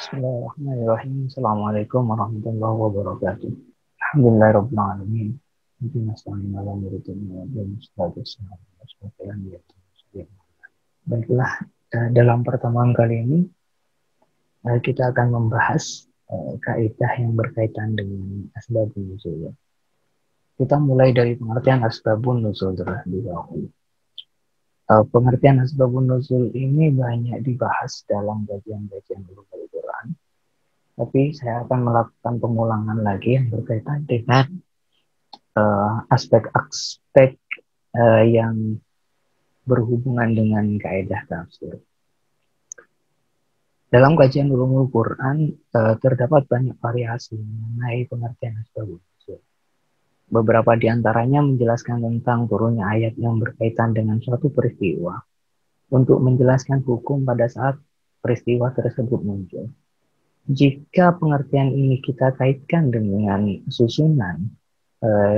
Bismillahirrahmanirrahim. Assalamualaikum warahmatullahi wabarakatuh. Alhamdulillahirabbil alamin. Baiklah, dalam pertemuan kali ini kita akan membahas kaidah yang berkaitan dengan asbabun nuzul. Kita mulai dari pengertian asbabun nuzul terlebih dahulu. Pengertian asbabun nuzul ini banyak dibahas dalam kajian-kajian ulumul Quran. Tapi saya akan melakukan pengulangan lagi yang berkaitan dengan aspek-aspek yang berhubungan dengan kaidah tafsir. Dalam kajian ulumul Quran terdapat banyak variasi mengenai pengertian asbabun nuzul. Beberapa di antaranya menjelaskan tentang turunnya ayat yang berkaitan dengan suatu peristiwa untuk menjelaskan hukum pada saat peristiwa tersebut muncul. Jika pengertian ini kita kaitkan dengan susunan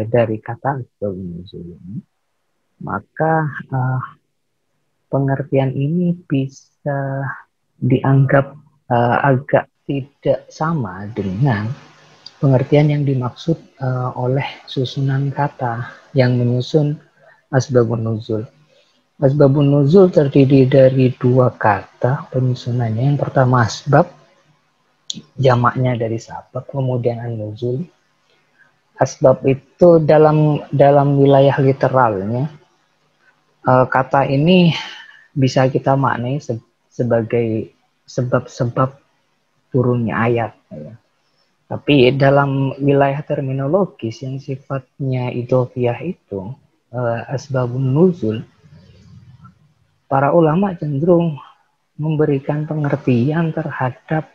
dari kata asbabun nuzul ini, maka pengertian ini bisa dianggap agak tidak sama dengan pengertian yang dimaksud oleh susunan kata yang menyusun asbabun nuzul. Asbabun nuzul terdiri dari dua kata penyusunannya. Yang pertama asbab, jamaknya dari sabab, kemudian an-nuzul. Asbab itu dalam wilayah literalnya, kata ini bisa kita maknai sebagai sebab-sebab turunnya ayat. Tapi dalam wilayah terminologis yang sifatnya idhofiyah itu, asbabun nuzul, para ulama cenderung memberikan pengertian terhadap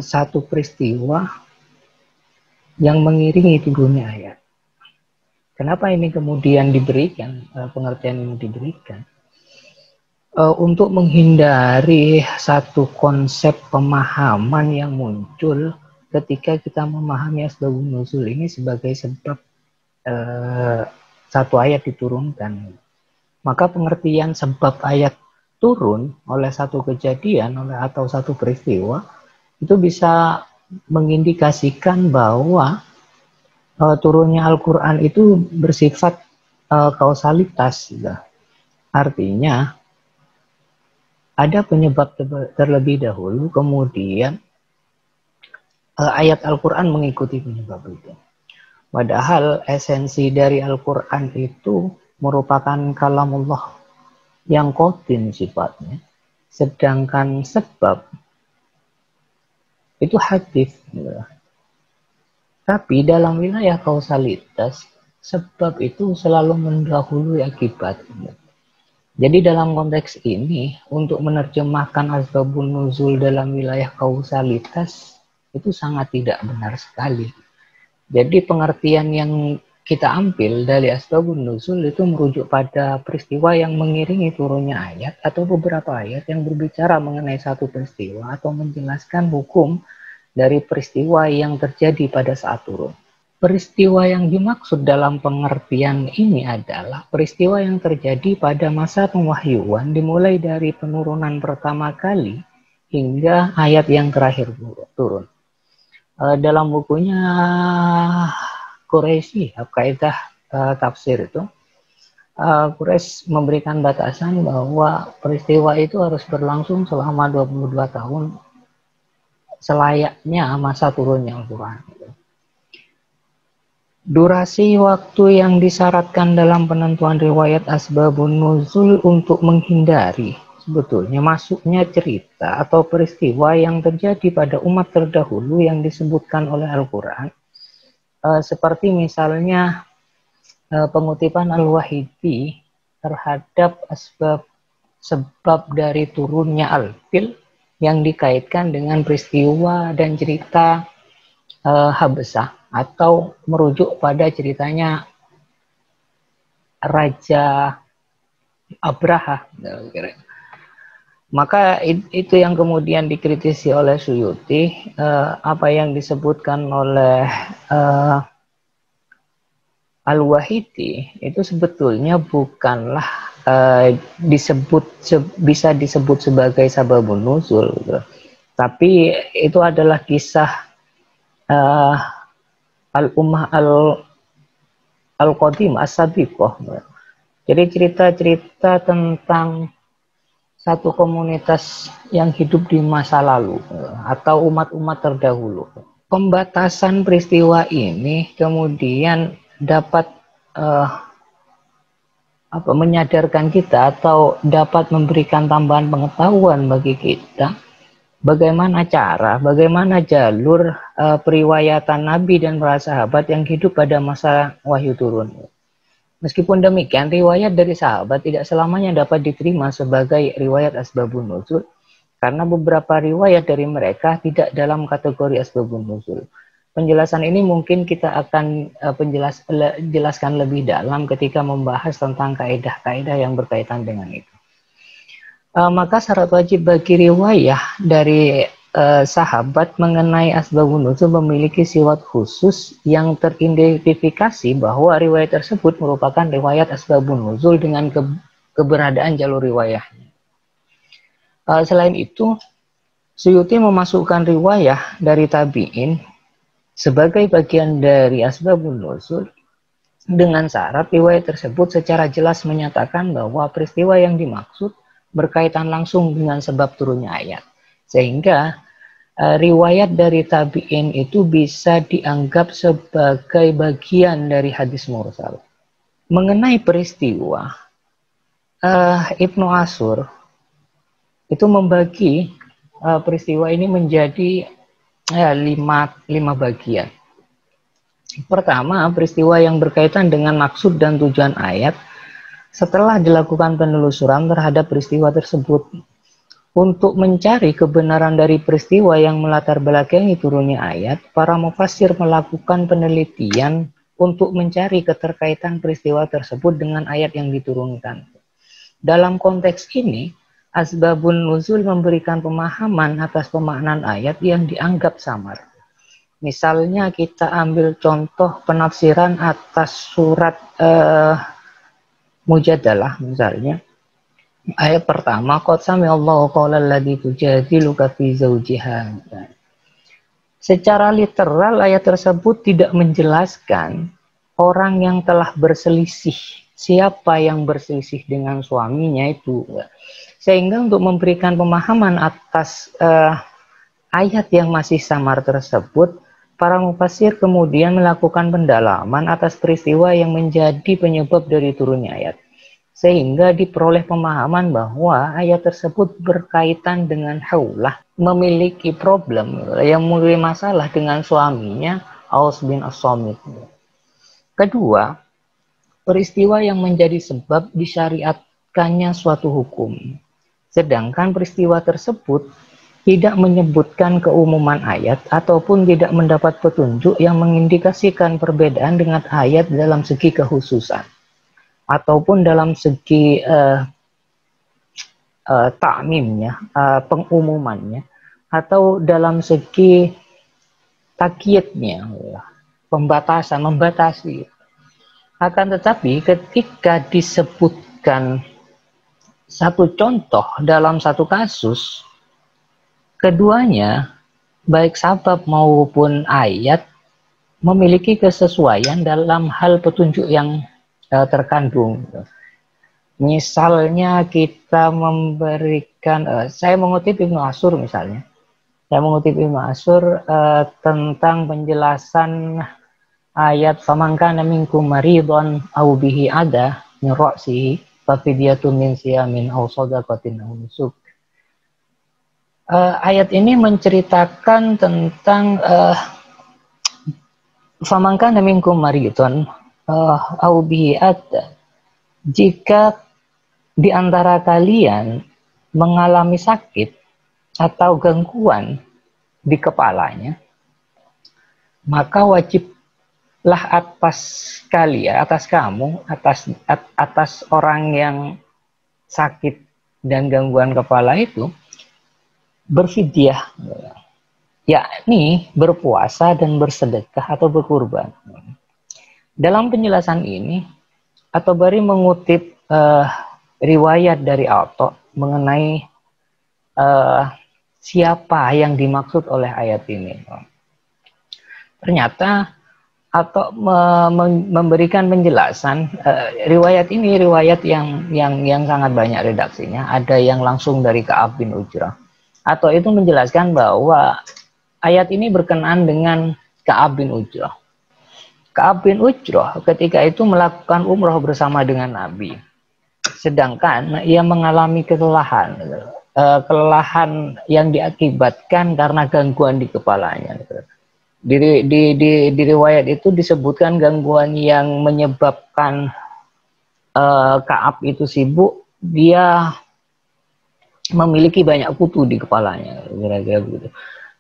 satu peristiwa yang mengiringi turunnya ayat. Kenapa ini kemudian diberikan, pengertian ini diberikan? Untuk menghindari satu konsep pemahaman yang muncul ketika kita memahami asbabun nuzul ini sebagai sebab satu ayat diturunkan. Maka pengertian sebab ayat turun oleh satu kejadian atau satu peristiwa itu bisa mengindikasikan bahwa turunnya Al-Quran itu bersifat kausalitas. Artinya ada penyebab terlebih dahulu, kemudian ayat Al-Quran mengikuti penyebab itu. Padahal esensi dari Al-Quran itu merupakan kalamullah yang qatin sifatnya, sedangkan sebab itu hadis. Tapi dalam wilayah kausalitas, sebab itu selalu mendahului akibat. Jadi dalam konteks ini, untuk menerjemahkan asbabun nuzul dalam wilayah kausalitas, itu sangat tidak benar sekali. Jadi pengertian yang kita ambil dari asbabun nuzul itu merujuk pada peristiwa yang mengiringi turunnya ayat atau beberapa ayat yang berbicara mengenai satu peristiwa atau menjelaskan hukum dari peristiwa yang terjadi pada saat turun. Peristiwa yang dimaksud dalam pengertian ini adalah peristiwa yang terjadi pada masa pewahyuan dimulai dari penurunan pertama kali hingga ayat yang terakhir turun. Dalam bukunya Quraisy, kaidah tafsir itu, Quraisy memberikan batasan bahwa peristiwa itu harus berlangsung selama 22 tahun selayaknya masa turunnya Al-Quran. Durasi waktu yang disyaratkan dalam penentuan riwayat asbabun nuzul untuk menghindari sebetulnya masuknya cerita atau peristiwa yang terjadi pada umat terdahulu yang disebutkan oleh Al-Quran, seperti misalnya pengutipan Al-Wahidi terhadap sebab dari turunnya Al-Fil yang dikaitkan dengan peristiwa dan cerita Habsah, atau merujuk pada ceritanya Raja Abraha. Maka itu yang kemudian dikritisi oleh Suyuti, apa yang disebutkan oleh Al-Wahidi itu sebetulnya bukanlah bisa disebut sebagai sababun nuzul. Tapi itu adalah kisah uh, al-ummah al-qadim as-sabiqah. Jadi cerita-cerita tentang satu komunitas yang hidup di masa lalu atau umat-umat terdahulu. Pembatasan peristiwa ini kemudian dapat menyadarkan kita atau dapat memberikan tambahan pengetahuan bagi kita bagaimana jalur periwayatan Nabi dan para sahabat yang hidup pada masa wahyu turun. Meskipun demikian, riwayat dari sahabat tidak selamanya dapat diterima sebagai riwayat asbabun nuzul, karena beberapa riwayat dari mereka tidak dalam kategori asbabun nuzul. Penjelasan ini mungkin kita akan jelaskan lebih dalam ketika membahas tentang kaidah-kaidah yang berkaitan dengan itu. Maka syarat wajib bagi riwayah dari sahabat mengenai asbabun nuzul memiliki sifat khusus yang teridentifikasi bahwa riwayat tersebut merupakan riwayat asbabun nuzul dengan keberadaan jalur riwayahnya. Selain itu, Suyuti memasukkan riwayah dari tabi'in sebagai bagian dari asbabun nuzul dengan syarat riwayat tersebut secara jelas menyatakan bahwa peristiwa yang dimaksud berkaitan langsung dengan sebab turunnya ayat. Sehingga riwayat dari tabi'in itu bisa dianggap sebagai bagian dari hadis mursal. Mengenai peristiwa, Ibnu Ashur itu membagi peristiwa ini menjadi lima bagian. Pertama, peristiwa yang berkaitan dengan maksud dan tujuan ayat setelah dilakukan penelusuran terhadap peristiwa tersebut. Untuk mencari kebenaran dari peristiwa yang melatar belakangi turunnya ayat, para mufassir melakukan penelitian untuk mencari keterkaitan peristiwa tersebut dengan ayat yang diturunkan. Dalam konteks ini, asbabun nuzul memberikan pemahaman atas pemaknaan ayat yang dianggap samar. Misalnya kita ambil contoh penafsiran atas surat Mujadalah misalnya. Ayat pertama, qad sami'allahu qaulal ladzi tujadiluka fi zawjiha. Secara literal ayat tersebut tidak menjelaskan orang yang telah berselisih, siapa yang berselisih dengan suaminya itu. Sehingga untuk memberikan pemahaman atas ayat yang masih samar tersebut, para mufassir kemudian melakukan pendalaman atas peristiwa yang menjadi penyebab dari turunnya ayat. Sehingga diperoleh pemahaman bahwa ayat tersebut berkaitan dengan Haulah, memiliki problem, yang memiliki masalah dengan suaminya, Aus bin As-Samit. Kedua, peristiwa yang menjadi sebab disyariatkannya suatu hukum. Sedangkan peristiwa tersebut tidak menyebutkan keumuman ayat ataupun tidak mendapat petunjuk yang mengindikasikan perbedaan dengan ayat dalam segi kekhususan ataupun dalam segi ta'mimnya, pengumumannya, atau dalam segi takyidnya, pembatasan, membatasi. Akan tetapi ketika disebutkan satu contoh dalam satu kasus, keduanya, baik sabab maupun ayat, memiliki kesesuaian dalam hal petunjuk yang terkandung. Misalnya kita memberikan, saya mengutip Ibnu Ashur misalnya. Saya mengutip Ibnu Ashur tentang penjelasan ayat faman kana minkum maridun aw bihi ada min ra'sihi fa fidyatun min siyamin aw shadaqatin aw nusuk. Ayat ini menceritakan tentang faman kana minkum maridun aw bihi ada, jika di antara kalian mengalami sakit atau gangguan di kepalanya, maka wajiblah atas kamu, atas orang yang sakit dan gangguan kepala itu berfidyah, yakni berpuasa dan bersedekah atau berkurban. Dalam penjelasan ini, At-Tabari mengutip riwayat dari Atha mengenai siapa yang dimaksud oleh ayat ini. Ternyata atau memberikan penjelasan, riwayat ini riwayat yang sangat banyak redaksinya. Ada yang langsung dari Ka'ab bin Ujrah, atau itu menjelaskan bahwa ayat ini berkenaan dengan Ka'ab bin Ujrah. Ka'ab bin Ujrah ketika itu melakukan umroh bersama dengan Nabi, sedangkan ia mengalami kelelahan, kelelahan yang diakibatkan karena gangguan di kepalanya. Di riwayat itu disebutkan gangguan yang menyebabkan Ka'ab itu sibuk, dia memiliki banyak kutu di kepalanya, kira-kira begitu.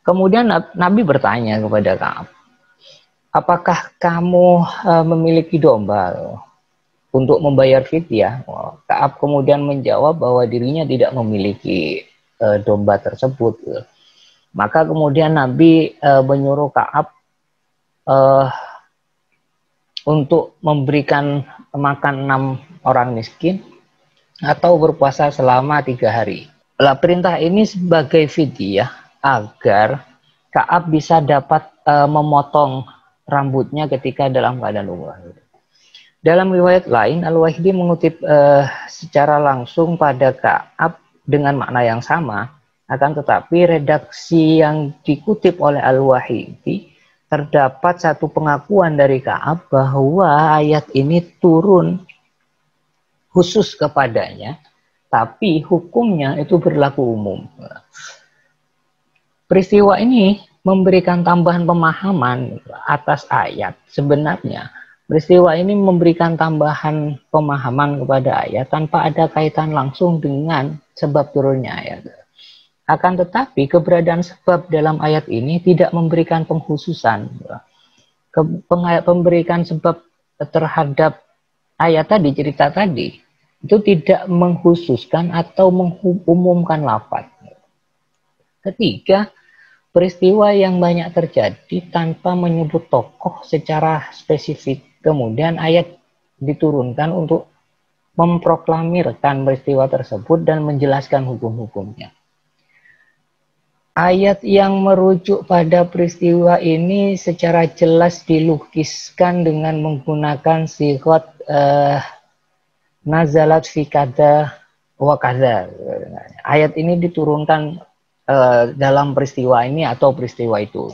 Kemudian Nabi bertanya kepada Ka'ab, apakah kamu memiliki domba untuk membayar fidyah? Ka'ab kemudian menjawab bahwa dirinya tidak memiliki domba tersebut. Maka kemudian Nabi menyuruh Ka'ab untuk memberikan makan 6 orang miskin atau berpuasa selama 3 hari. Perintah ini sebagai fidyah agar Ka'ab bisa dapat memotong rambutnya ketika dalam keadaan umrah. Dalam riwayat lain, Al-Wahidi mengutip secara langsung pada Ka'ab dengan makna yang sama. Akan tetapi redaksi yang dikutip oleh Al-Wahidi terdapat satu pengakuan dari Ka'ab bahwa ayat ini turun khusus kepadanya, tapi hukumnya itu berlaku umum. Peristiwa ini memberikan tambahan pemahaman atas ayat. Sebenarnya peristiwa ini memberikan tambahan pemahaman kepada ayat tanpa ada kaitan langsung dengan sebab turunnya ayat. Akan tetapi keberadaan sebab dalam ayat ini tidak memberikan pengkhususan. Pemberikan sebab terhadap ayat tadi, cerita tadi, itu tidak mengkhususkan atau mengumumkan lafaz. Ketiga, peristiwa yang banyak terjadi tanpa menyebut tokoh secara spesifik. Kemudian ayat diturunkan untuk memproklamirkan peristiwa tersebut dan menjelaskan hukum-hukumnya. Ayat yang merujuk pada peristiwa ini secara jelas dilukiskan dengan menggunakan sigot nazalat fi kada wa kada. Ayat ini diturunkan dalam peristiwa ini atau peristiwa itu.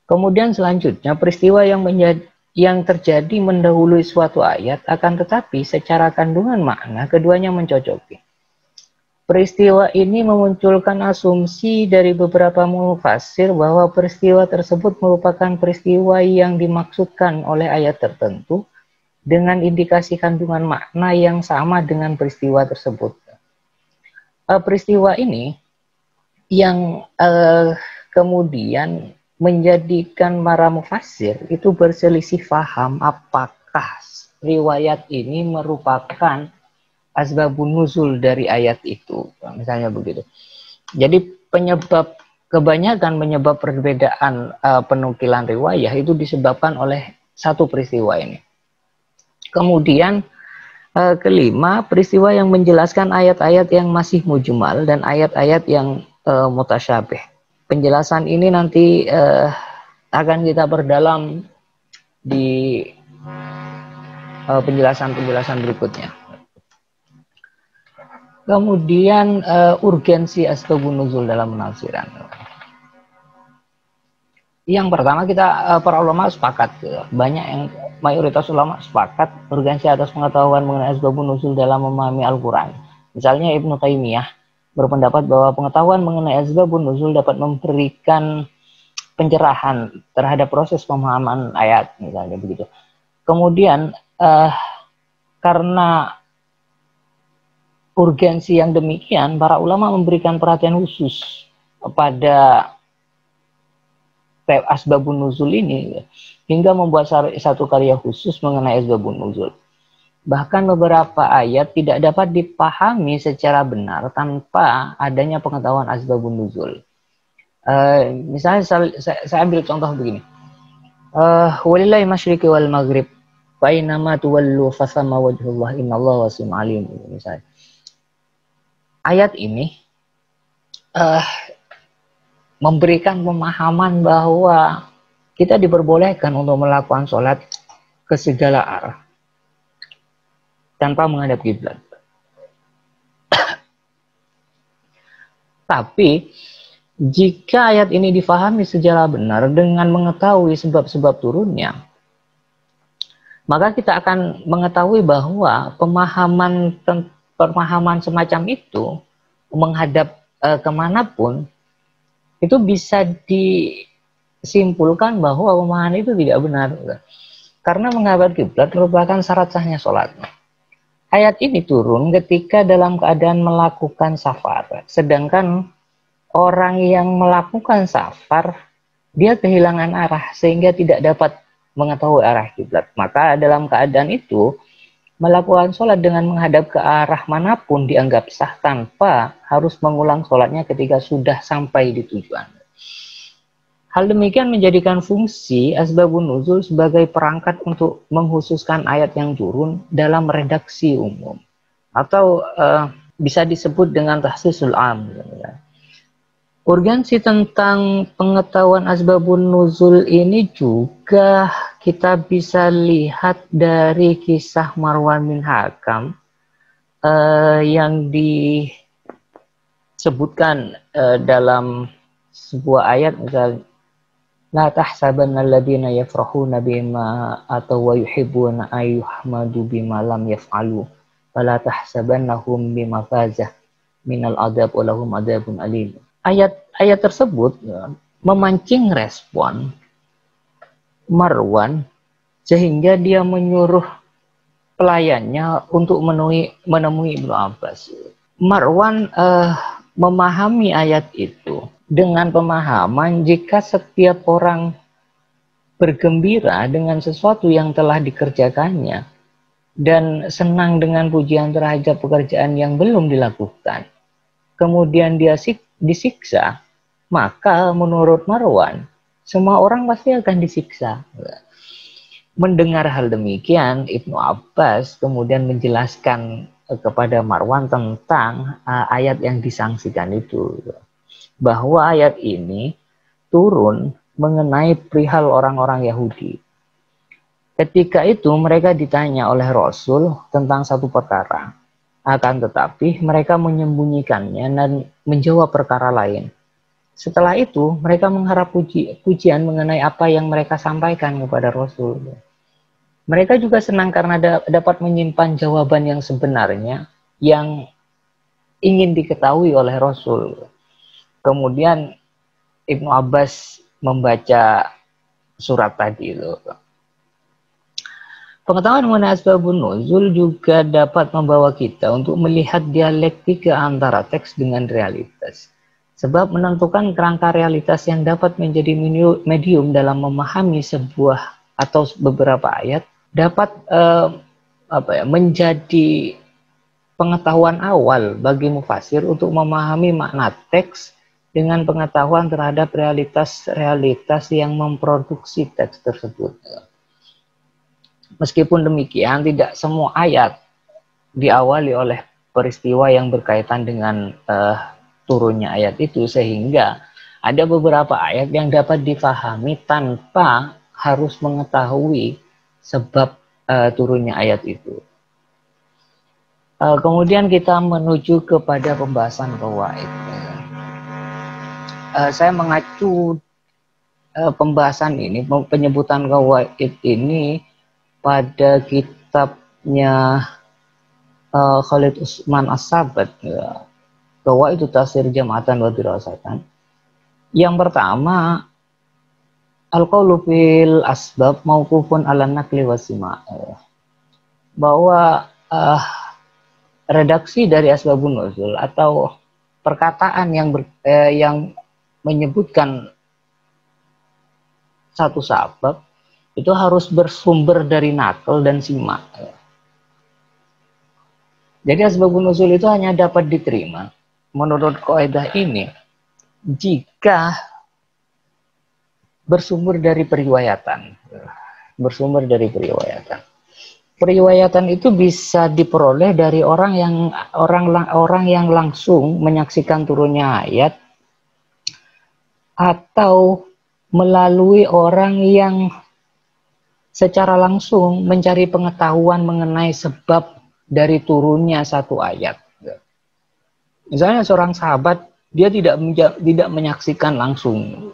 Kemudian selanjutnya peristiwa yang terjadi mendahului suatu ayat, akan tetapi secara kandungan makna keduanya mencocoki. Peristiwa ini memunculkan asumsi dari beberapa mufassir bahwa peristiwa tersebut merupakan peristiwa yang dimaksudkan oleh ayat tertentu dengan indikasi kandungan makna yang sama dengan peristiwa tersebut. Peristiwa ini yang kemudian menjadikan para mufassir itu berselisih paham apakah riwayat ini merupakan asbabun nuzul dari ayat itu, misalnya begitu. Jadi kebanyakan penyebab perbedaan penukilan riwayah itu disebabkan oleh satu peristiwa ini. Kemudian kelima, peristiwa yang menjelaskan ayat-ayat yang masih mujmal dan ayat-ayat yang mutasyabih. Penjelasan ini nanti akan kita perdalam di penjelasan-penjelasan berikutnya. Kemudian urgensi asbabun nuzul dalam penafsiran. Yang pertama, para ulama sepakat, mayoritas ulama sepakat urgensi atas pengetahuan mengenai asbabun nuzul dalam memahami Al-Quran. Misalnya Ibnu Taimiyah berpendapat bahwa pengetahuan mengenai asbabun nuzul dapat memberikan pencerahan terhadap proses pemahaman ayat, misalnya begitu. Kemudian karena urgensi yang demikian, para ulama memberikan perhatian khusus pada asbabun nuzul ini hingga membuat satu karya khusus mengenai asbabun nuzul. Bahkan beberapa ayat tidak dapat dipahami secara benar tanpa adanya pengetahuan asbabun nuzul. Misalnya saya ambil contoh begini. Walillahi masyriqi wal maghrib fa inama tuwallu fasamma wajhullah innallaha wasi'un alim, misalnya. Ayat ini uh, memberikan pemahaman bahwa kita diperbolehkan untuk melakukan sholat ke segala arah tanpa menghadap kiblat. Tapi jika ayat ini difahami secara benar dengan mengetahui sebab-sebab turunnya, maka kita akan mengetahui bahwa pemahaman semacam itu menghadap kemanapun itu bisa disimpulkan bahwa pemahaman itu tidak benar, karena menghadap kiblat merupakan syarat sahnya sholat. Ayat ini turun ketika dalam keadaan melakukan safar, sedangkan orang yang melakukan safar dia kehilangan arah sehingga tidak dapat mengetahui arah kiblat. Maka dalam keadaan itu melakukan sholat dengan menghadap ke arah manapun dianggap sah tanpa harus mengulang sholatnya ketika sudah sampai di tujuan. Hal demikian menjadikan fungsi asbabun nuzul sebagai perangkat untuk menghususkan ayat yang turun dalam redaksi umum, atau bisa disebut dengan tahsisul am. Urgensi tentang pengetahuan asbabun nuzul ini juga kita bisa lihat dari kisah Marwan bin Hakam yang disebutkan dalam sebuah ayat, misalnya la tahsabanna alladziina yafrahuna bima atau wa yuhibbuna ayyuhmadu bima lam yaf'alu fala tahsabannahum bimafazah minal adab wa lahum adabun alim. Ayat tersebut memancing respon Marwan sehingga dia menyuruh pelayannya untuk menemui Ibnu Abbas. Marwan memahami ayat itu dengan pemahaman jika setiap orang bergembira dengan sesuatu yang telah dikerjakannya dan senang dengan pujian terhadap pekerjaan yang belum dilakukan, kemudian dia disiksa, maka menurut Marwan semua orang pasti akan disiksa. Mendengar hal demikian, Ibnu Abbas kemudian menjelaskan kepada Marwan tentang ayat yang disangsikan itu, bahwa ayat ini turun mengenai perihal orang-orang Yahudi. Ketika itu mereka ditanya oleh Rasul tentang satu perkara, akan tetapi mereka menyembunyikannya dan menjawab perkara lain. Setelah itu mereka mengharap pujian mengenai apa yang mereka sampaikan kepada Rasul. Mereka juga senang karena dapat menyimpan jawaban yang sebenarnya yang ingin diketahui oleh Rasul. Kemudian Ibnu Abbas membaca surat tadi itu. Pengetahuan mengenai asbabun nuzul juga dapat membawa kita untuk melihat dialektika antara teks dengan realitas. Sebab menentukan kerangka realitas yang dapat menjadi medium dalam memahami sebuah atau beberapa ayat dapat menjadi pengetahuan awal bagi mufasir untuk memahami makna teks dengan pengetahuan terhadap realitas-realitas yang memproduksi teks tersebut. Meskipun demikian, tidak semua ayat diawali oleh peristiwa yang berkaitan dengan turunnya ayat itu, sehingga ada beberapa ayat yang dapat difahami tanpa harus mengetahui sebab turunnya ayat itu. Kemudian kita menuju kepada pembahasan qawaid. Saya mengacu pembahasan ini, penyebutan qawaid ini pada kitabnya Khalid Utsman As-Sabat, Qawaid Tafsir Jam'atan wa Dirasatan. Yang pertama, al-qaulu fil asbab mauqufun 'ala naqli wasima'. Bahwa redaksi dari asbabun nuzul atau perkataan yang menyebutkan satu sabab itu harus bersumber dari nakal dan simak. Jadi asbabun nuzul itu hanya dapat diterima menurut kaidah ini jika bersumber dari periwayatan. Bersumber dari periwayatan. Periwayatan itu bisa diperoleh dari orang yang langsung menyaksikan turunnya ayat atau melalui orang yang secara langsung mencari pengetahuan mengenai sebab dari turunnya satu ayat. Misalnya seorang sahabat, dia tidak menyaksikan langsung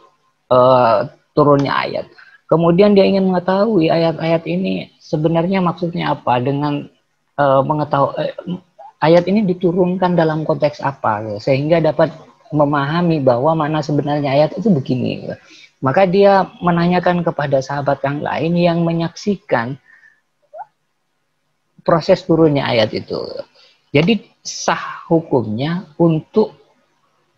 turunnya ayat. Kemudian dia ingin mengetahui ayat-ayat ini sebenarnya maksudnya apa, dengan mengetahui ayat ini diturunkan dalam konteks apa, sehingga dapat memahami bahwa mana sebenarnya ayat itu begini. Maka dia menanyakan kepada sahabat yang lain yang menyaksikan proses turunnya ayat itu. Jadi sah hukumnya untuk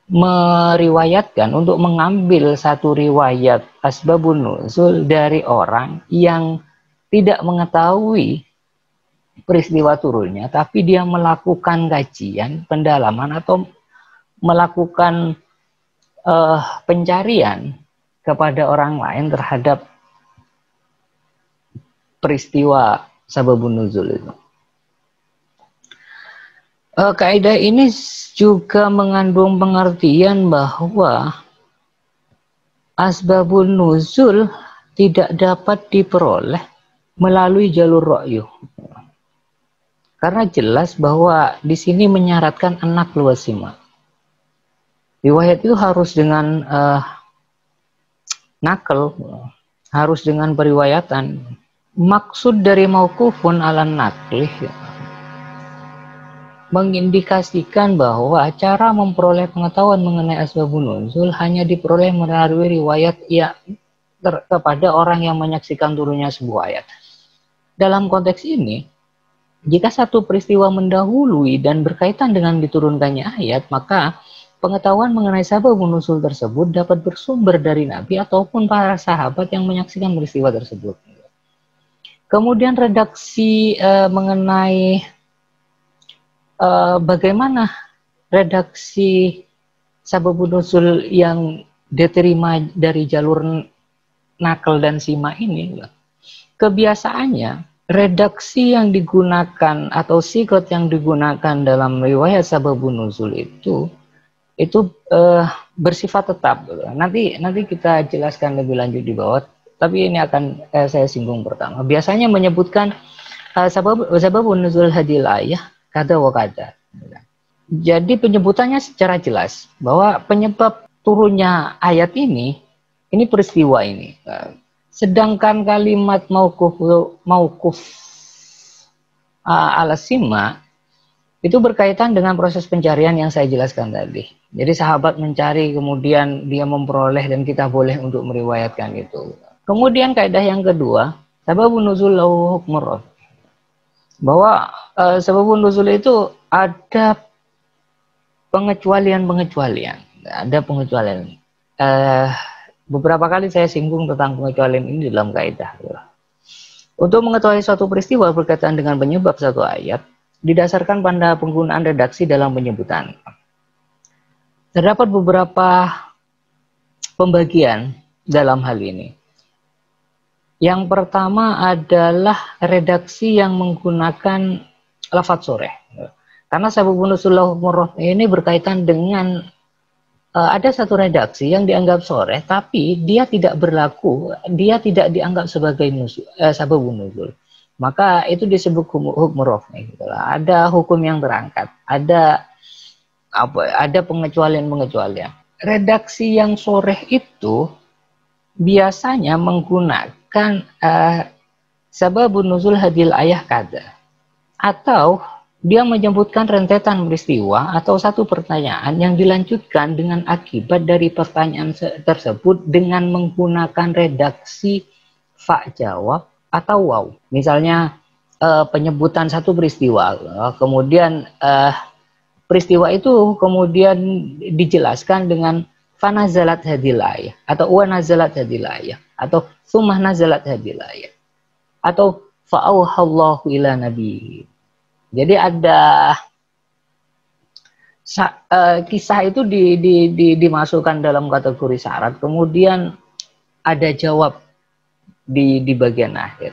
meriwayatkan, untuk mengambil satu riwayat asbabun nuzul dari orang yang tidak mengetahui peristiwa turunnya, tapi dia melakukan kajian, pendalaman, atau melakukan pencarian kepada orang lain terhadap peristiwa sababun nuzul itu. Kaidah ini juga mengandung pengertian bahwa asbabun nuzul tidak dapat diperoleh melalui jalur ra'yu. Karena jelas bahwa di sini menyaratkan anak luasima. Riwayat itu harus dengan nakal, harus dengan periwayatan. Maksud dari mauqufun ala naqlih mengindikasikan bahwa cara memperoleh pengetahuan mengenai asbabun nuzul hanya diperoleh melalui riwayat kepada orang yang menyaksikan turunnya sebuah ayat. Dalam konteks ini, jika satu peristiwa mendahului dan berkaitan dengan diturunkannya ayat, maka pengetahuan mengenai sababun nuzul tersebut dapat bersumber dari Nabi ataupun para sahabat yang menyaksikan peristiwa tersebut. Kemudian redaksi mengenai bagaimana redaksi sababun nuzul yang diterima dari jalur nakal dan sima ini, kebiasaannya redaksi yang digunakan atau sigot yang digunakan dalam riwayat sababun nuzul itu bersifat tetap. Nanti kita jelaskan lebih lanjut di bawah, tapi ini akan saya singgung pertama. Biasanya menyebutkan sababun nuzul hadil ayah kada wa kada. Jadi penyebutannya secara jelas bahwa penyebab turunnya ayat ini peristiwa ini. Sedangkan kalimat mauquf ala sima itu berkaitan dengan proses pencarian yang saya jelaskan tadi. Jadi sahabat mencari, kemudian dia memperoleh, dan kita boleh untuk meriwayatkan itu. Kemudian kaidah yang kedua, sababun nuzul lahu hukmur, bahwa sababun nuzul itu ada pengecualian. Ada pengecualian. Beberapa kali saya singgung tentang pengecualian ini dalam kaidah. Untuk mengetahui suatu peristiwa berkaitan dengan penyebab satu ayat, didasarkan pada penggunaan redaksi dalam penyebutan. Terdapat beberapa pembagian dalam hal ini. Yang pertama adalah redaksi yang menggunakan lafadz soreh. Karena sababun nuzul hukmur ini berkaitan dengan ada satu redaksi yang dianggap soreh, tapi dia tidak berlaku, dia tidak dianggap sebagai sababun nuzul. Maka itu disebut hukmur raf'i. Ada hukum yang berangkat, ada pengecualian. Redaksi yang soreh itu biasanya menggunakan sababun nuzul hadil ayah kada, atau dia menyebutkan rentetan peristiwa atau satu pertanyaan yang dilanjutkan dengan akibat dari pertanyaan tersebut dengan menggunakan redaksi fa jawab atau waw. Misalnya penyebutan satu peristiwa, kemudian peristiwa itu kemudian dijelaskan dengan fanazalat hadil ayah, atau wa nazalat hadil ayah, atau summa nazalat hadil ayah, atau fa'auhallahu ila nabi. Jadi ada kisah itu dimasukkan dalam kategori syarat, kemudian ada jawab di bagian akhir.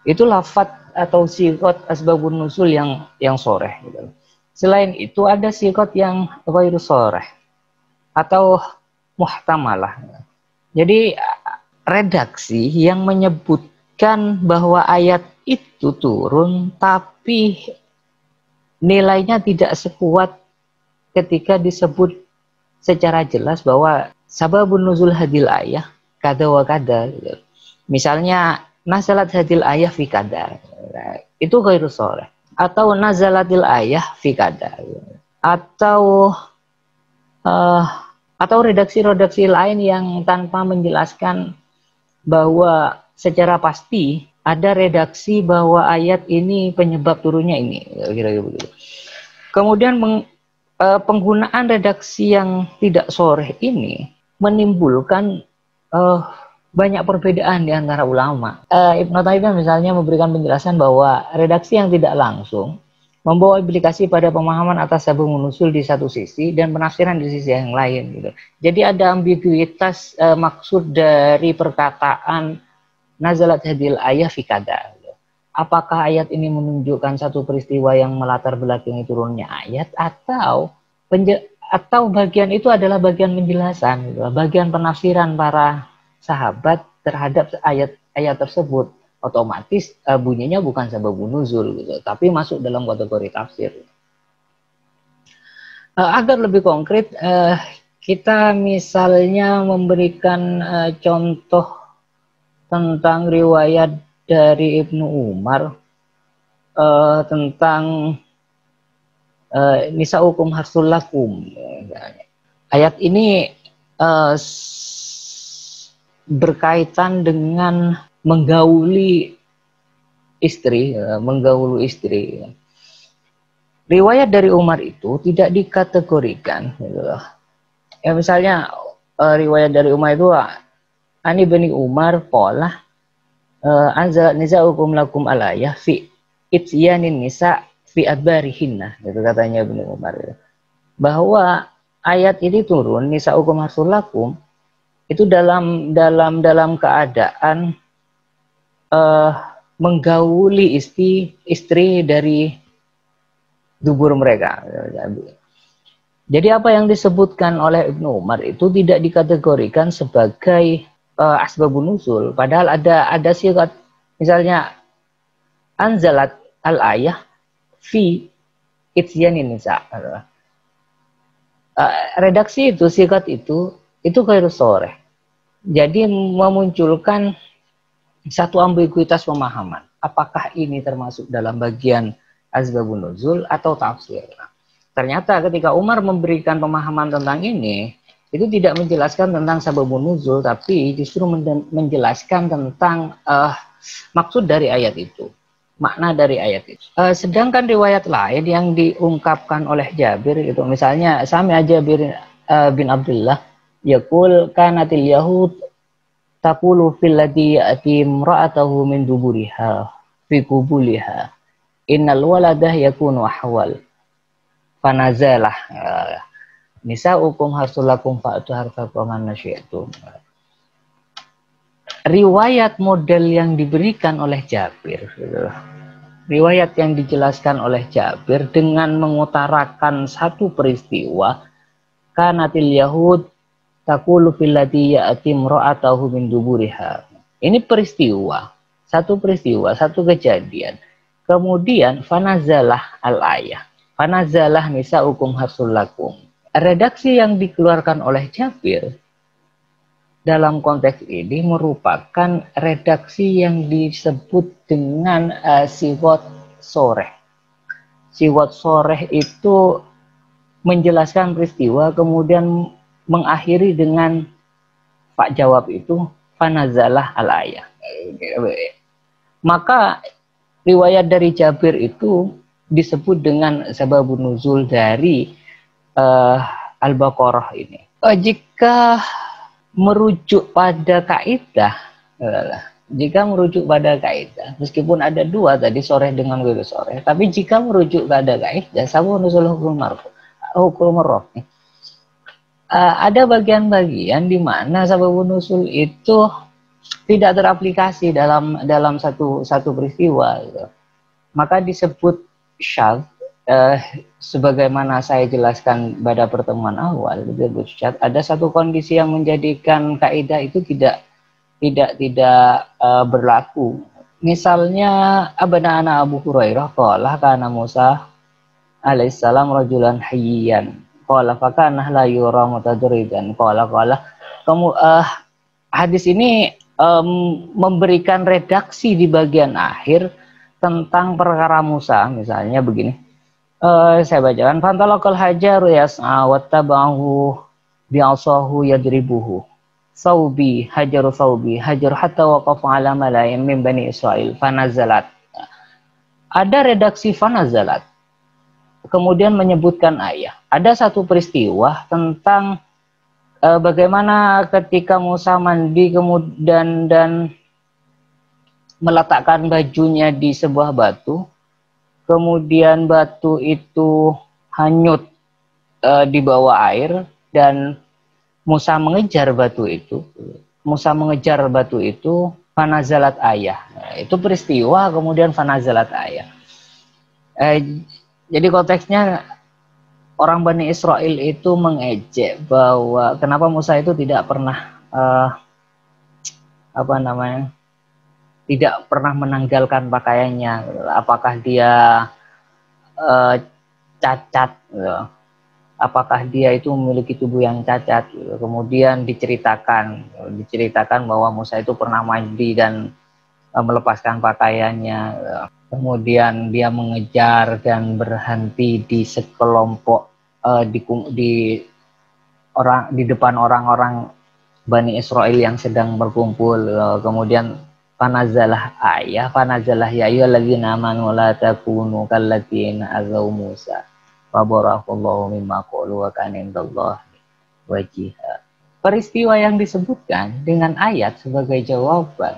Itu lafadz atau sigot asbabun nuzul yang soreh. Gitu. Selain itu ada sigot yang ghairu soreh, atau muhtamalah. Jadi redaksi yang menyebutkan bahwa ayat itu turun tapi nilainya tidak sekuat ketika disebut secara jelas bahwa sababun nuzul hadil ayah kada wa kada. Misalnya nazalat hadil ayah fi kada. Itu ghairu sharih. Atau nazalatil ayah fi kada. Atau redaksi-redaksi lain yang tanpa menjelaskan bahwa secara pasti ada redaksi bahwa ayat ini penyebab turunnya ini, kira-kira begitu. Kemudian penggunaan redaksi yang tidak sharih ini menimbulkan banyak perbedaan di antara ulama. Ibnu Taimiyah misalnya memberikan penjelasan bahwa redaksi yang tidak langsung membawa implikasi pada pemahaman atas sababun nuzul di satu sisi dan penafsiran di sisi yang lain gitu. Jadi ada ambiguitas maksud dari perkataan nazalat hadil ayah fi kada. Apakah ayat ini menunjukkan satu peristiwa yang melatar belakangi turunnya ayat atau bagian itu adalah bagian penjelasan gitu, bagian penafsiran para sahabat terhadap ayat tersebut. Otomatis bunyinya bukan sababun nuzul gitu, tapi masuk dalam kategori tafsir. Agar lebih konkret, kita misalnya memberikan contoh tentang riwayat dari Ibnu Umar tentang nisa'ukum harsul lakum. Ayat ini berkaitan dengan menggauli istri. Riwayat dari Umar itu tidak dikategorikan. Ya, misalnya riwayat dari Umar itu Ani bin Umar qala anzalat nisa'ukum lakum alayah fi ityanin nisa fi adbarihinna, gitu katanya Ibnu Umar. Bahwa ayat ini turun nisa'ukum harsul lakum itu dalam keadaan menggauli istri dari dubur mereka. Jadi apa yang disebutkan oleh Ibnu Umar itu tidak dikategorikan sebagai asbabun nuzul, padahal ada sigat, misalnya anzalat al ayah fi ityanin nisa. Redaksi itu, sigat itu ghairu sharih. Jadi memunculkan satu ambiguitas pemahaman. Apakah ini termasuk dalam bagian asbabun nuzul atau tafsir? Ternyata ketika Umar memberikan pemahaman tentang ini, itu tidak menjelaskan tentang sababun nuzul, tapi justru menjelaskan tentang maksud dari ayat itu, makna dari ayat itu. Sedangkan riwayat lain yang diungkapkan oleh Jabir itu, misalnya sami Jabir bin Abdullah yaqul kanatil yahud taqulu fil ladhi ya'ti imra'atahu min duburiha fi qubuliha innal waladah yakunu ahwal fanazalah nisa'ukum harsulakum fa'tu harfakum man nasyi'tum. Riwayat model yang diberikan oleh Jabir, riwayat yang dijelaskan oleh Jabir dengan mengutarakan satu peristiwa, kanatil yahud taqulu fil ladhi ya'ti imra'atahu min duburiha. Ini peristiwa, satu kejadian. Kemudian fanazalah al-ayah. Fanazalah nisa'ukum harsul lakum. Redaksi yang dikeluarkan oleh Jabir dalam konteks ini merupakan redaksi yang disebut dengan siwat soreh. Siwat soreh itu menjelaskan peristiwa, kemudian mengakhiri dengan pak jawab itu fanazalah al-ayah. Maka riwayat dari Jabir itu disebut dengan sababun nuzul dari Al-Baqarah ini. Jika merujuk pada kaidah, meskipun ada dua tadi, soreh dengan ghairu soreh, tapi jika merujuk pada kaidah sababun nuzul hukum marfuh, ada bagian-bagian di mana sababun nuzul itu tidak teraplikasi dalam satu peristiwa gitu. Maka disebut syadz eh, sebagaimana saya jelaskan pada pertemuan awal, ada satu kondisi yang menjadikan kaidah itu tidak berlaku. Misalnya abana ana Abu Hurairah qala kana Musa alaihissalam rajulan hayyan qala fakana la yura mutadridan qala kamu hadis ini memberikan redaksi di bagian akhir tentang perkara Musa. Misalnya begini, saya bacakan, fantalaqal hajaru yas'a wattabahu bi'asahu yadribuhu saubi hajar hatta waqafa ala malayin min bani Israel fanazalat. Ada redaksi fanazalat kemudian menyebutkan ayah. Ada satu peristiwa tentang bagaimana ketika Musa mandi kemudian dan meletakkan bajunya di sebuah batu, kemudian batu itu hanyut di bawah air dan Musa mengejar batu itu. Fanazalat ayah. Nah, itu peristiwa kemudian fanazalat ayah. Jadi konteksnya orang Bani Israel itu mengejek bahwa kenapa Musa itu tidak pernah tidak pernah menanggalkan pakaiannya. Apakah dia cacat? Apakah dia itu memiliki tubuh yang cacat? Kemudian diceritakan bahwa Musa itu pernah mandi dan melepaskan pakaiannya. Kemudian dia mengejar dan berhenti di sekelompok di depan orang-orang Bani Israel yang sedang berkumpul. Kemudian fanazalah ya ayyuhalladzina amanu la takunu kalladzina azaw Musa Fabarakallahu mimma qalu wa kana indallahi wajiha. Peristiwa yang disebutkan dengan ayat sebagai jawaban,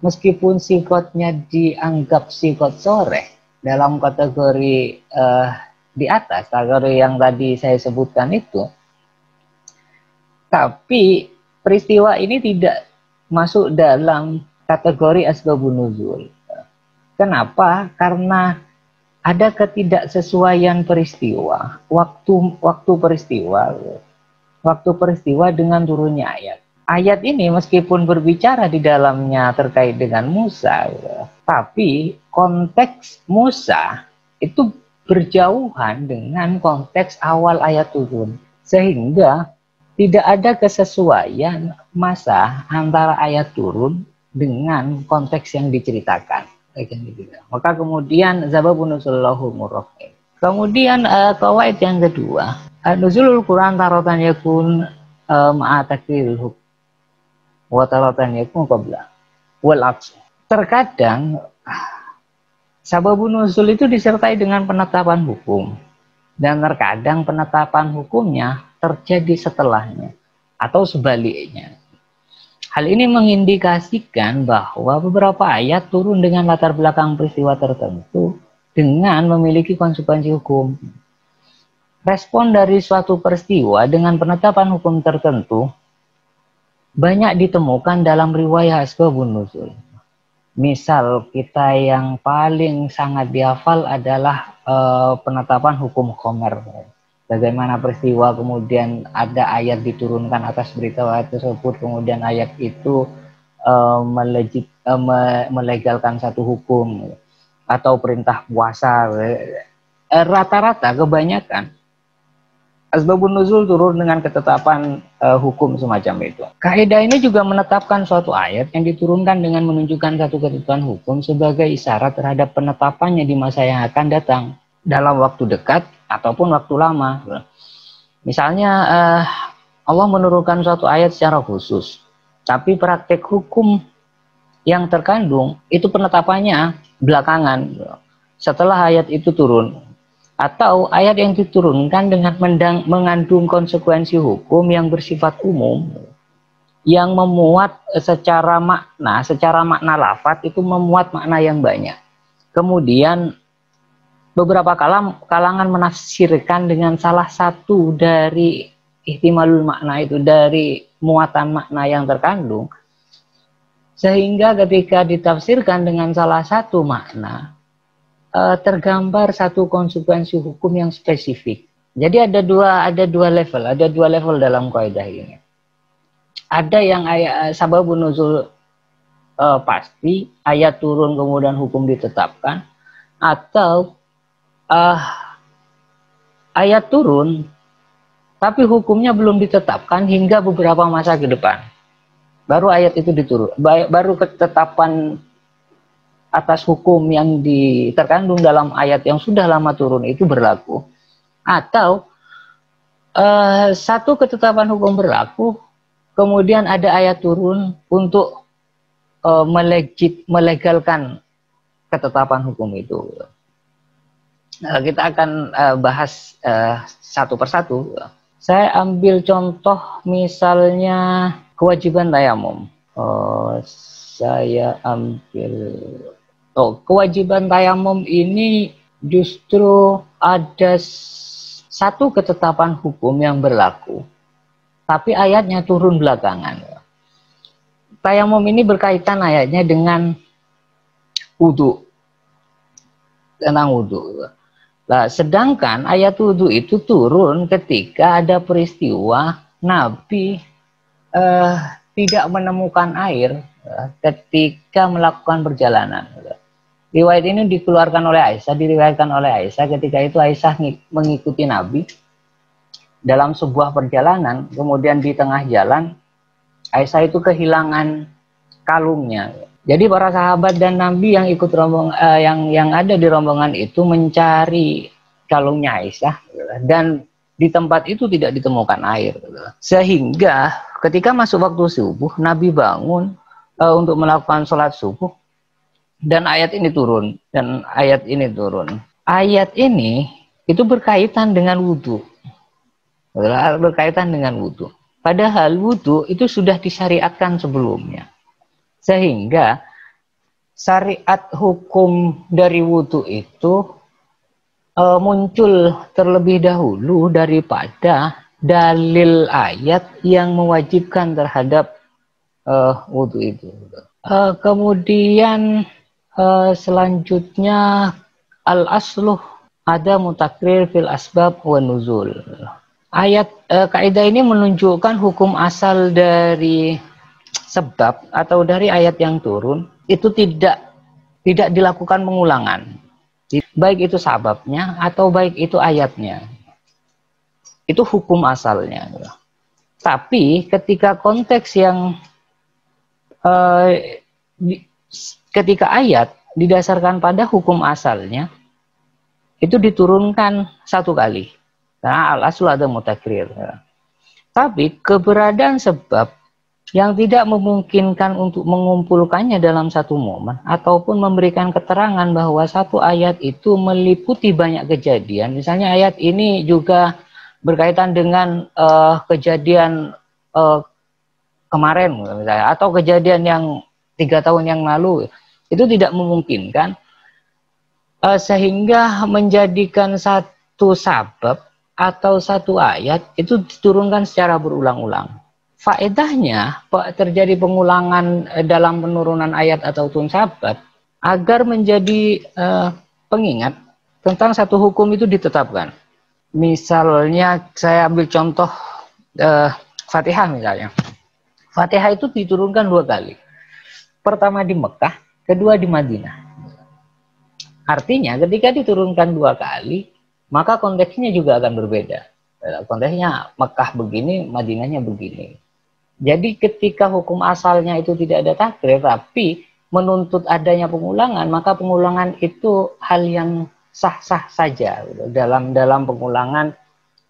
meskipun sikotnya dianggap sikot soreh dalam kategori di atas, kategori yang tadi saya sebutkan itu, tapi peristiwa ini tidak masuk dalam kategori asbabun nuzul. Kenapa? Karena ada ketidaksesuaian peristiwa, waktu peristiwa dengan turunnya ayat. Ayat ini meskipun berbicara di dalamnya terkait dengan Musa, tapi konteks Musa itu berjauhan dengan konteks awal ayat turun. Sehingga tidak ada kesesuaian masa antara ayat turun dengan konteks yang diceritakan. Maka kemudian zababun nuzulullahu murrafin. Kemudian qawaid yang kedua, nuzulul Quran taratan yakun ma'a takdiril hukm wa taratan yakun qabla wal aks. Terkadang sababun nuzul itu disertai dengan penetapan hukum dan terkadang penetapan hukumnya terjadi setelahnya atau sebaliknya. Hal ini mengindikasikan bahwa beberapa ayat turun dengan latar belakang peristiwa tertentu dengan memiliki konsekuensi hukum. Respon dari suatu peristiwa dengan penetapan hukum tertentu banyak ditemukan dalam riwayat asbabun nuzul. Misal kita yang paling sangat dihafal adalah penetapan hukum khomer. Bagaimana peristiwa kemudian ada ayat diturunkan atas berita ayat tersebut, kemudian ayat itu melegalkan satu hukum atau perintah puasa. Rata-rata kebanyakan asbabun nuzul turun dengan ketetapan hukum semacam itu. Kaidah ini juga menetapkan suatu ayat yang diturunkan dengan menunjukkan satu ketetapan hukum sebagai isyarat terhadap penetapannya di masa yang akan datang dalam waktu dekat ataupun waktu lama. Misalnya Allah menurunkan suatu ayat secara khusus, tapi praktek hukum yang terkandung itu penetapannya belakangan setelah ayat itu turun, atau ayat yang diturunkan dengan mengandung konsekuensi hukum yang bersifat umum yang memuat secara makna lafaz itu memuat makna yang banyak. Kemudian beberapa kalangan menafsirkan dengan salah satu dari ihtimalul makna itu, dari muatan makna yang terkandung, sehingga ketika ditafsirkan dengan salah satu makna tergambar satu konsekuensi hukum yang spesifik. Jadi ada dua level dalam kaidah ini. Ada yang sababun nuzul pasti, ayat turun kemudian hukum ditetapkan, atau ayat turun tapi hukumnya belum ditetapkan hingga beberapa masa ke depan. Baru ayat itu diturun, baru ketetapan atas hukum yang terkandung dalam ayat yang sudah lama turun itu berlaku. Atau satu ketetapan hukum berlaku, kemudian ada ayat turun untuk melegalkan ketetapan hukum itu. Kita akan bahas satu persatu. Saya ambil contoh misalnya kewajiban tayamum. Kewajiban tayamum ini justru ada satu ketetapan hukum yang berlaku, tapi ayatnya turun belakangan. Tayamum ini berkaitan ayatnya dengan wudhu, tentang wudhu. Nah, sedangkan ayat wudhu itu turun ketika ada peristiwa Nabi tidak menemukan air ketika melakukan perjalanan. Riwayat ini diriwayatkan oleh Aisyah ketika itu Aisyah mengikuti Nabi dalam sebuah perjalanan, kemudian di tengah jalan Aisyah itu kehilangan kalungnya. Jadi para sahabat dan Nabi yang ikut yang ada di rombongan itu mencari kalungnya Aisyah, dan di tempat itu tidak ditemukan air. Sehingga ketika masuk waktu subuh, Nabi bangun untuk melakukan sholat subuh, dan ayat ini turun. Ayat ini itu berkaitan dengan wudhu. Padahal wudhu itu sudah disyariatkan sebelumnya. Sehingga syariat hukum dari wudhu itu muncul terlebih dahulu daripada dalil ayat yang mewajibkan terhadap wudhu itu. Kemudian selanjutnya al-asluh ada mutakrir fil asbab wa nuzul. Ayat kaidah ini menunjukkan hukum asal dari sebab atau dari ayat yang turun itu tidak dilakukan pengulangan, baik itu sababnya atau baik itu ayatnya. Itu hukum asalnya. Tapi ketika konteks yang ketika ayat didasarkan pada hukum asalnya, itu diturunkan satu kali. Nah, al-aslu ada mutakrir. Tapi keberadaan sebab yang tidak memungkinkan untuk mengumpulkannya dalam satu momen ataupun memberikan keterangan bahwa satu ayat itu meliputi banyak kejadian. Misalnya ayat ini juga berkaitan dengan kejadian kemarin misalnya, atau kejadian yang 3 tahun yang lalu, itu tidak memungkinkan sehingga menjadikan satu sabab atau satu ayat itu diturunkan secara berulang-ulang. Faedahnya terjadi pengulangan dalam penurunan ayat atau sabab agar menjadi pengingat tentang satu hukum itu ditetapkan. Misalnya saya ambil contoh Fatihah misalnya. Fatihah itu diturunkan 2 kali. Pertama di Mekah, kedua di Madinah. Artinya ketika diturunkan 2 kali, maka konteksnya juga akan berbeda. Konteksnya Mekah begini, Madinahnya begini. Jadi ketika hukum asalnya itu tidak ada takrif, tapi menuntut adanya pengulangan, maka pengulangan itu hal yang sah-sah saja dalam pengulangan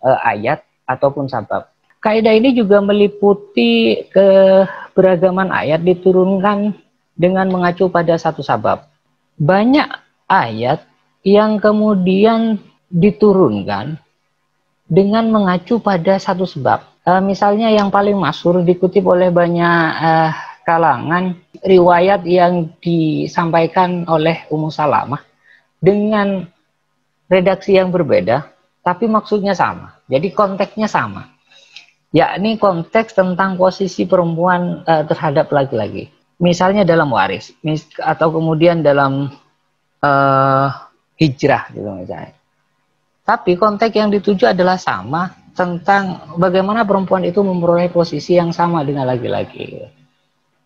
ayat ataupun sabab. Kaidah ini juga meliputi keberagaman ayat diturunkan dengan mengacu pada satu sabab. Banyak ayat yang kemudian diturunkan dengan mengacu pada satu sebab. Misalnya yang paling masyhur dikutip oleh banyak kalangan, riwayat yang disampaikan oleh Ummu Salamah dengan redaksi yang berbeda, tapi maksudnya sama. Jadi konteksnya sama. Yakni konteks tentang posisi perempuan terhadap laki-laki. Misalnya dalam waris, atau kemudian dalam hijrah gitu misalnya. Tapi konteks yang dituju adalah sama, tentang bagaimana perempuan itu memperoleh posisi yang sama dengan laki-laki.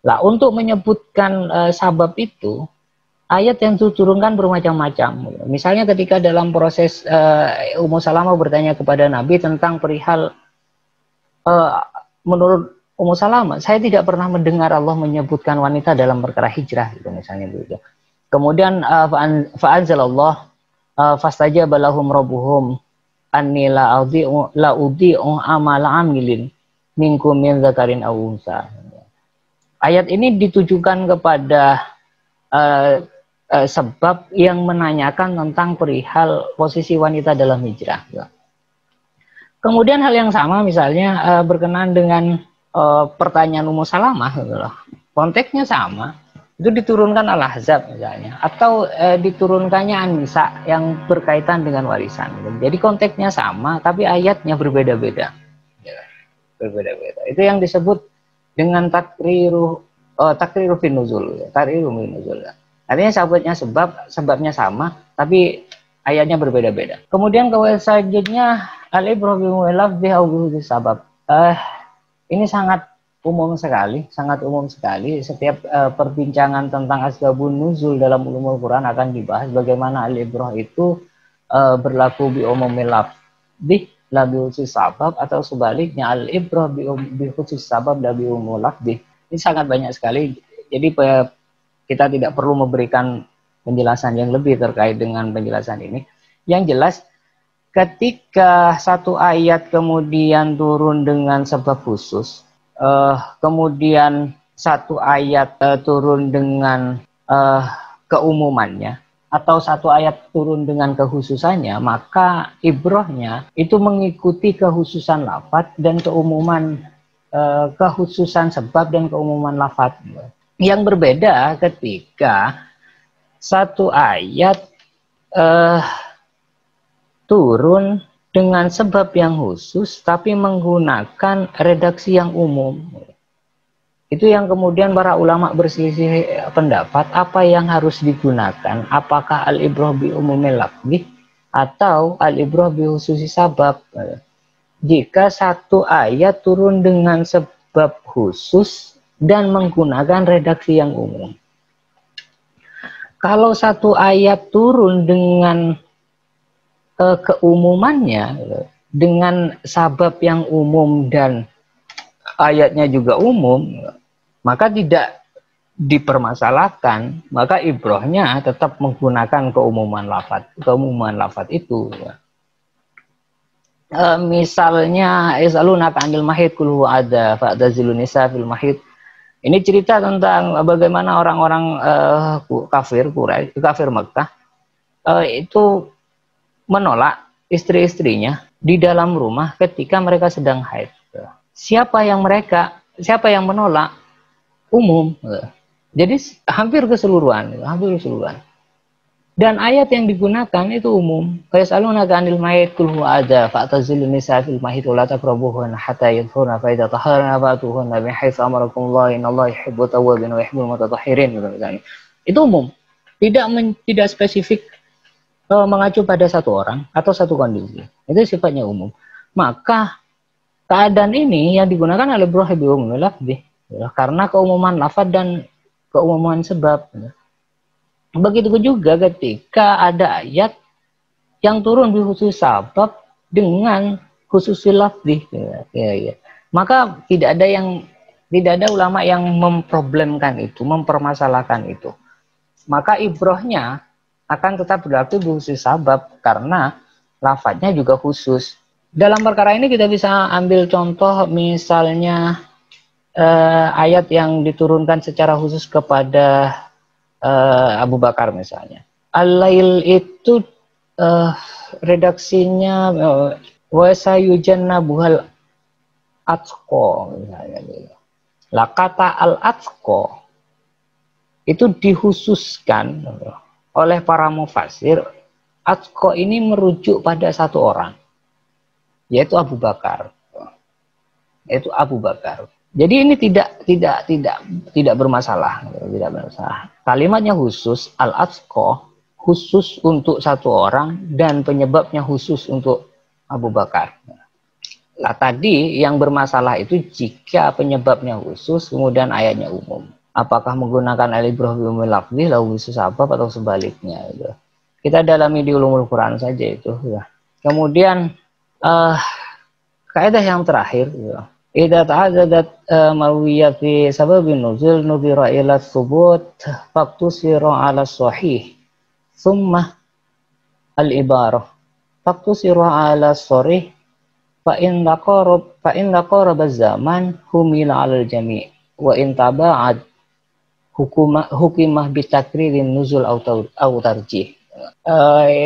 Nah, untuk menyebutkan sabab itu, ayat yang diturunkan bermacam-macam. Misalnya ketika dalam proses Ummu Salamah bertanya kepada Nabi tentang perihal, menurut Ummu Salamah, saya tidak pernah mendengar Allah menyebutkan wanita dalam perkara hijrah, gitu misalnya begitu. Kemudian fa'anzalallah fastajaba lahum rabbuhum anni la udhi'u amala amilin minkum min dzakarin aw unsa. Ayat ini ditujukan kepada sebab yang menanyakan tentang perihal posisi wanita dalam hijrah. Kemudian hal yang sama misalnya berkenaan dengan pertanyaan Ummu Salamah, konteksnya sama, itu diturunkan Al-Ahzab misalnya, atau diturunkannya An-Nisa yang berkaitan dengan warisan. Jadi konteksnya sama, tapi ayatnya berbeda-beda. Berbeda-beda. Itu yang disebut dengan takriru fin nuzul, takriru min nuzul. Artinya sebabnya sama, tapi ayatnya berbeda-beda. Kemudian kalau selanjutnya al-ibrah bi lafdhi aw bi sabab. Ini sangat umum sekali. Setiap perbincangan tentang asbabun nuzul dalam ulumul Quran akan dibahas bagaimana al-ibrah itu berlaku bi umumil lafdhi la bi khusus sabab, atau sebaliknya al-ibrah bi khusus sabab la bi umumil lafdhi. Ini sangat banyak sekali. Jadi kita tidak perlu memberikan penjelasan yang lebih terkait dengan penjelasan ini. Yang jelas, ketika satu ayat kemudian turun dengan sebab khusus, kemudian satu ayat turun dengan keumumannya, atau satu ayat turun dengan kekhususannya, maka ibrahnya itu mengikuti kekhususan lafaz dan keumuman, kekhususan sebab dan keumuman lafaz. Yang berbeda ketika satu ayat turun dengan sebab yang khusus tapi menggunakan redaksi yang umum. Itu yang kemudian para ulama berselisih pendapat apa yang harus digunakan, apakah al-ibrah bi umumil lafzi atau al-ibrah bi khususi sabab. Jika satu ayat turun dengan sebab khusus dan menggunakan redaksi yang umum. Kalau satu ayat turun dengan keumumannya, dengan sabab yang umum dan ayatnya juga umum, maka tidak dipermasalahkan, maka ibrahnya tetap menggunakan keumuman lafaz itu. Misalnya isalunaka 'anil mahid qul huwa adza fa'tazilun nisa fil mahid. Ini cerita tentang bagaimana orang-orang kafir Mekah itu menolak istri-istrinya di dalam rumah ketika mereka sedang haid. Siapa yang menolak? Umum. Jadi hampir keseluruhan. Dan ayat yang digunakan itu umum. Fayasalunaka 'anil mahid qul huwa adza fa'tazilun nisa fil mahid wa la taqrabuhunna hatta yatahharna fa idza taharna fa'tuhunna min haitsu amarakumullah innallaha yuhibbut tawwabin wa yuhibbul mutatahhirin. Itu umum. Tidak spesifik mengacu pada satu orang atau satu kondisi. Itu sifatnya umum. Maka keadaan ini yang digunakan oleh ibrah bi umumil lafzi, karena keumuman lafaz dan keumuman sebab. Begitu juga ketika ada ayat yang turun di khusus sabab dengan khusus lafzi, maka tidak ada ulama yang memproblemkan itu, mempermasalahkan itu. Maka ibrahnya akan tetap berlaku di khusus sabab karena lafadznya juga khusus. Dalam perkara ini kita bisa ambil contoh misalnya ayat yang diturunkan secara khusus kepada Abu Bakar misalnya. Al-lail itu redaksinya wa sayujannabuhal atqa misalnya. Lah kata al-atqa itu dikhususkan oleh para mufasir. Atqa ini merujuk pada satu orang, yaitu Abu Bakar. Jadi ini tidak bermasalah, Kalimatnya khusus al-atqa, khusus untuk satu orang dan penyebabnya khusus untuk Abu Bakar. Nah, tadi yang bermasalah itu jika penyebabnya khusus kemudian ayatnya umum. Apakah menggunakan al-ibrah bi umumil lafzi lalu khusus sebab atau sebaliknya gitu. Kita dalami di ulumul Quran saja itu ya. Kemudian kaidah yang terakhir ya. Idza ta'addadat marwiyat fi sababin nuzul nudhira ila thubut faqtusira 'ala sahih thumma al-ibarah faqtusira 'ala sharih fa in laqarab zaman humila 'alal jami' wa in taba'ad hukimah bitakririn nuzul au tarjih.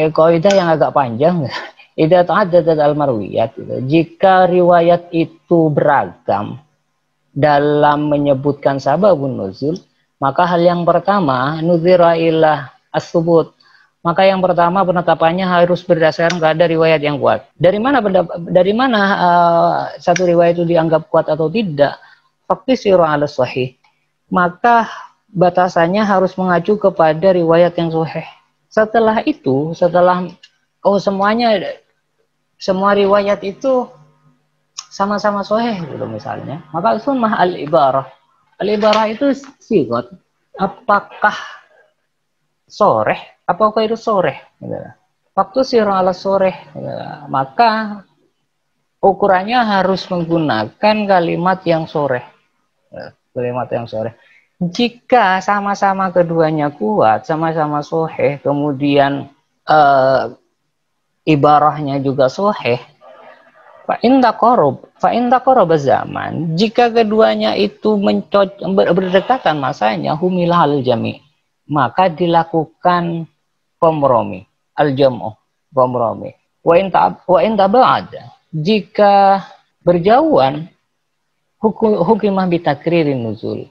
Kaidah yang agak panjang. Idza ta'addadat al-marwiyat, jika riwayat itu beragam dalam menyebutkan sababun nuzul, maka hal yang pertama nuzira ila as-subut. Maka yang pertama penetapannya harus berdasarkan kepada riwayat yang kuat. Dari mana satu riwayat itu dianggap kuat atau tidak? Faqtisiru 'ala sahih. Maka batasannya harus mengacu kepada riwayat yang sahih. Setelah itu, semua riwayat itu sama-sama sahih gitu misalnya, maka sunnah al-ibarah. Al-ibarah itu sigot, apakah soreh, apakah itu soreh gitu. Waktu sirah ala soreh gitu. Maka ukurannya harus menggunakan kalimat yang soreh, kalimat yang soreh. Jika sama-sama keduanya kuat, sama-sama sahih, kemudian ibarahnya juga sahih, fa in taqarraba zaman, jika keduanya itu berdekatan masanya, humilah al jami', maka dilakukan kompromi, al jam'u, kompromi. Wa in taba'ad, jika berjauhan, hukimah bitakririn nuzul,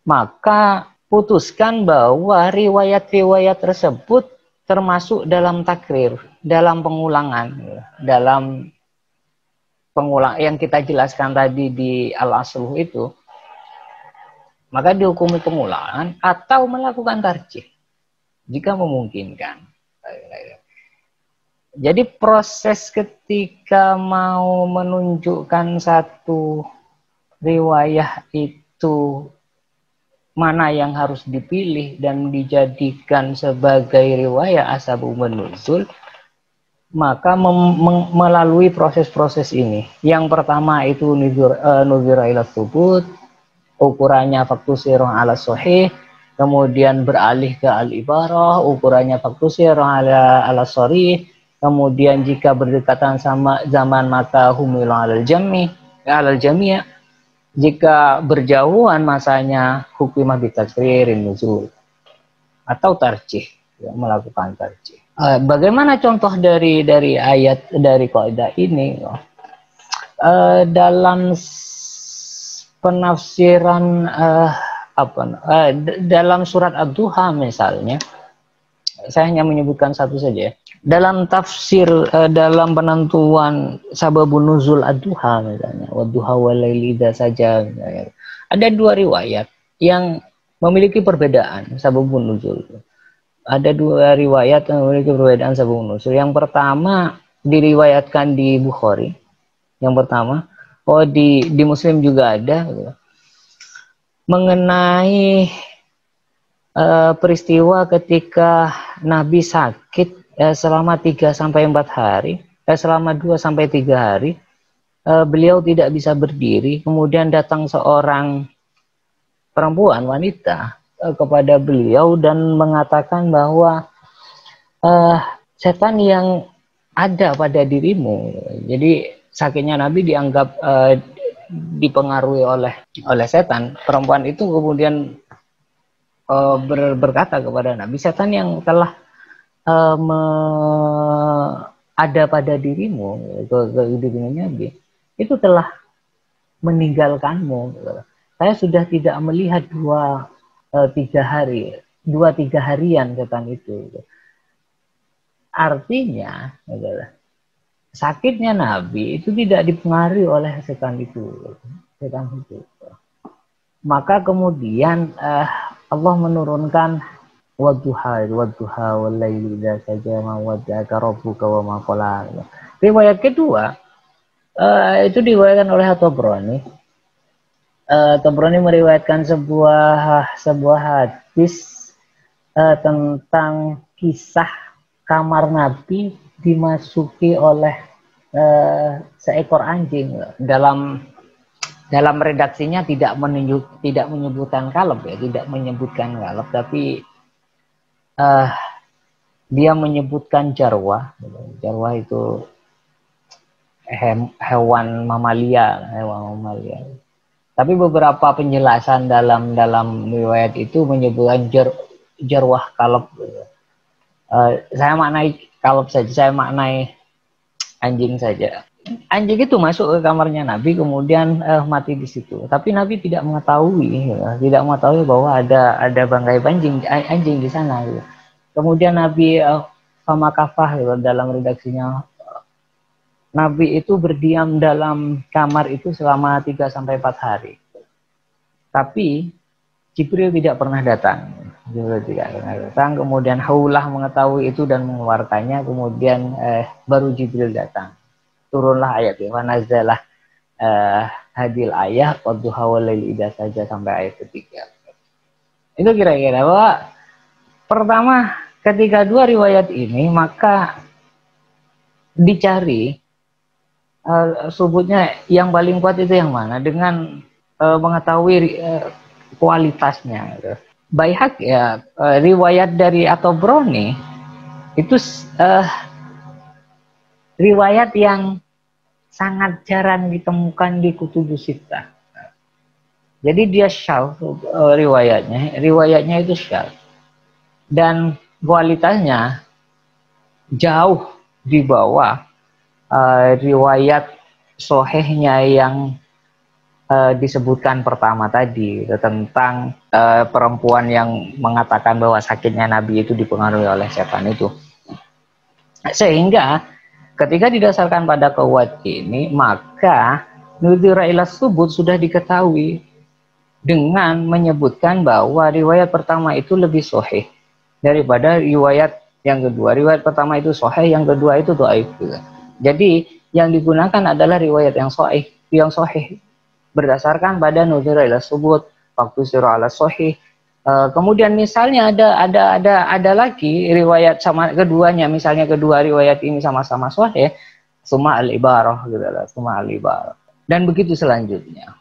maka putuskan bahwa riwayat-riwayat tersebut termasuk dalam takrir, dalam pengulangan yang kita jelaskan tadi di al-asluh itu, maka dihukumi pengulangan atau melakukan tarjih jika memungkinkan. Jadi proses ketika mau menunjukkan satu riwayah itu mana yang harus dipilih dan dijadikan sebagai riwayat asbabun nuzul, maka melalui proses-proses ini. Yang pertama itu nuzira ila thubut, ukurannya faqtusirah ala sahih, kemudian beralih ke al-ibarah, ukurannya faqtusirah ala sharih, kemudian jika berdekatan sama zaman maka humil alal jami', jika berjauhan masanya hukimah bitakririn nuzul atau tarjih, ya, melakukan tarjih. Bagaimana contoh dari ayat dari kaidah ini? Dalam penafsiran dalam surat Ad-Duha misalnya, saya hanya menyebutkan satu saja. Dalam tafsir, dalam penentuan sababun nuzul ad-duha misalnya, wadduha walaili idza saja, ada dua riwayat yang memiliki perbedaan sababun nuzul. Ada dua riwayat yang memiliki perbedaan sababun nuzul. Yang pertama diriwayatkan di Bukhari. Yang pertama, di Muslim juga ada mengenai peristiwa ketika Nabi sakit selama 3 sampai 4 hari, selama 2 sampai 3 hari, beliau tidak bisa berdiri, kemudian datang seorang perempuan wanita kepada beliau dan mengatakan bahwa setan yang ada pada dirimu. Jadi sakitnya Nabi dianggap dipengaruhi oleh setan. Perempuan itu kemudian berkata kepada Nabi, setan yang telah ada pada dirimu, ke dirinya Nabi, itu telah meninggalkanmu. Saya sudah tidak melihat 2-3 harian setan itu. Artinya sakitnya Nabi itu tidak dipengaruhi oleh setan itu. Maka kemudian Allah menurunkan wadduha wal laili idza saja ma wadda'aka rabbuka wa ma qala. Riwayat kedua itu diriwayatkan oleh At-Tabrani. Tabrani meriwayatkan sebuah hadis tentang kisah kamar Nabi dimasuki oleh seekor anjing. Dalam redaksinya tidak menyebutkan kalb ya, tidak menyebutkan kalb, tapi dia menyebutkan jarwah. Jarwah itu hewan mamalia. Tapi beberapa penjelasan dalam riwayat itu menyebutkan jarwah kalb. Saya maknai kalb saja, saya maknai anjing saja. Anjing itu masuk ke kamarnya Nabi, kemudian mati di situ. Tapi Nabi tidak mengetahui, bahwa ada bangkai anjing di sana. Kemudian Nabi sama kafah dalam redaksinya, Nabi itu berdiam dalam kamar itu selama 3-4 hari. Tapi Jibril tidak pernah datang. Kemudian Haulah mengetahui itu dan mengeluarkannya. Kemudian baru Jibril datang. Turunlah ayat ya. Wanazalah hadil ayah wadduha wal laili idza saja sampai ayat ketiga. Itu kira-kira bahwa pertama ketika dua riwayat ini maka dicari subutnya yang paling kuat itu yang mana dengan mengetahui kualitasnya. Baihaqi ya, riwayat dari At-Tabrani itu riwayat yang sangat jarang ditemukan di Kutubus Sittah. Jadi dia syadz riwayatnya itu syadz dan kualitasnya jauh di bawah riwayat sahihnya yang disebutkan pertama tadi tentang perempuan yang mengatakan bahwa sakitnya Nabi itu dipengaruhi oleh setan itu. Sehingga ketika didasarkan pada kuwat ini, maka nudhira ila subut sudah diketahui dengan menyebutkan bahwa riwayat pertama itu lebih sahih daripada riwayat yang kedua. Riwayat pertama itu sahih, yang kedua itu dhaif. Jadi yang digunakan adalah riwayat yang sahih berdasarkan pada nudhira ila subut, waktu sirah ala sahih. Kemudian misalnya ada lagi riwayat sama keduanya, misalnya kedua riwayat ini sama-sama sahih, summa al-ibarah gitu lah, summa al-ibarah. Dan begitu selanjutnya.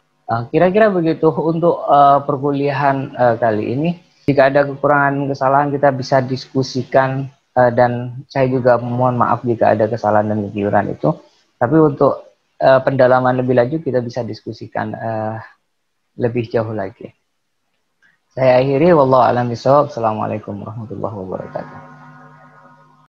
Kira-kira begitu untuk perkuliahan kali ini. Jika ada kekurangan kesalahan kita bisa diskusikan dan saya juga mohon maaf jika ada kesalahan dan kekeliruan itu. Tapi untuk pendalaman lebih lanjut kita bisa diskusikan lebih jauh lagi. Saya akhiri, wallahu a'lam bishawab. Assalamualaikum warahmatullahi wabarakatuh.